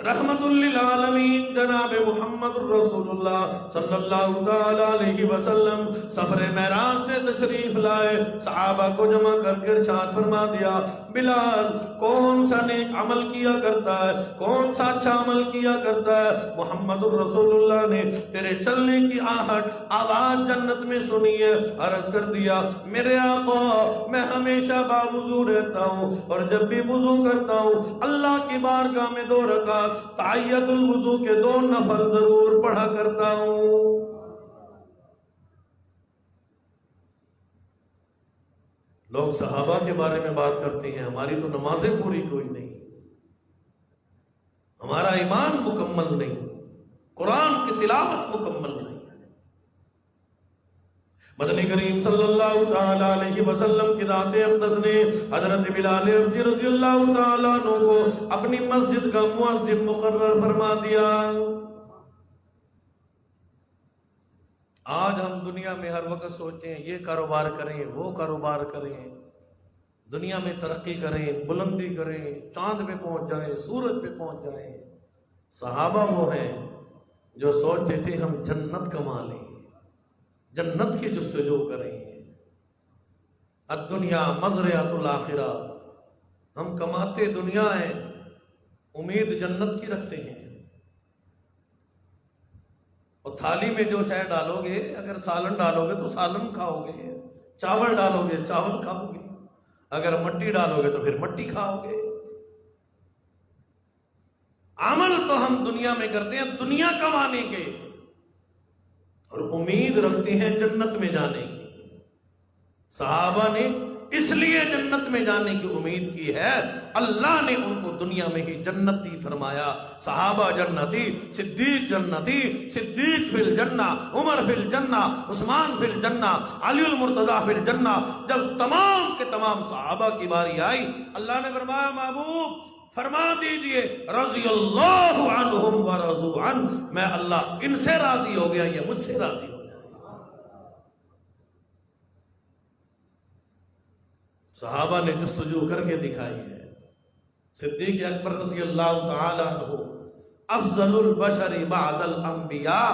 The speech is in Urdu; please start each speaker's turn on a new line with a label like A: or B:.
A: رحمت للعالمین جناب محمد رسول اللہ صلی اللہ تعالی علیہ وسلم سفر معراج سے تشریف لائے، صحابہ کو جمع کر کے ارشاد فرما دیا، بلال کون سا نیک عمل کیا کرتا ہے، کون سا اچھا عمل کیا کرتا ہے؟ محمد رسول اللہ نے تیرے چلنے کی آہٹ آواز جنت میں سنی ہے، عرض کر دیا میرے آقا میں ہمیشہ باوضو رہتا ہوں، اور جب بھی وضو کرتا ہوں اللہ کی بارگاہ میں 2 رکعت تحیۃ الوضو کے 2 نفل ضرور پڑھا کرتا ہوں۔ لوگ صحابہ کے بارے میں بات کرتے ہیں، ہماری تو نمازیں پوری کوئی نہیں، ہمارا ایمان مکمل نہیں، قرآن کی تلاوت مکمل نہیں۔ مدنی کریم صلی اللہ تعالی علیہ وسلم کی ذات اقدس نے حضرت بلال رضی اللہ تعالیٰ عنہ کو اپنی مسجد کا مؤذن مقرر فرما دیا۔ آج ہم دنیا میں ہر وقت سوچتے ہیں یہ کاروبار کریں، وہ کاروبار کریں، دنیا میں ترقی کریں، بلندی کریں، چاند پہ پہنچ جائیں، سورج پہ پہنچ جائیں۔ صحابہ وہ ہیں جو سوچتے تھے ہم جنت کما لیں، جنت کی جستجو کریں۔ الدنیا مزرعۃ الآخرہ، ہم کماتے دنیا ہیں، امید جنت کی رکھتے ہیں۔ اور تھالی میں جو شے ڈالو گے، اگر سالن ڈالو گے تو سالن کھاؤ گے، چاول ڈالو گے چاول کھاؤ گے، اگر مٹی ڈالو گے تو پھر مٹی کھاؤ گے۔ عمل تو ہم دنیا میں کرتے ہیں دنیا کمانے کے، اور امید رکھتے ہیں جنت میں جانے کی۔ صحابہ نے اس لیے جنت میں جانے کی امید کی ہے، اللہ نے ان کو دنیا میں ہی جنتی فرمایا۔ صحابہ جنتی، صدیق جنتی، صدیق فی الجنہ، عمر فی الجنہ، عثمان فی الجنہ، علی المرتضیٰ فی الجنہ۔ جب تمام کے تمام صحابہ کی باری آئی، اللہ نے فرمایا محبوب فرما دیجئے رضی اللہ عنہم ورضوا عنہ، میں اللہ ان سے راضی ہو گیا، یہ مجھ سے راضی ہو جائے۔ صحابہ نے جستجو کر کے دکھائی ہے۔ صدیق اکبر رضی اللہ تعالی عنہ افضل البشر بعد الانبیاء،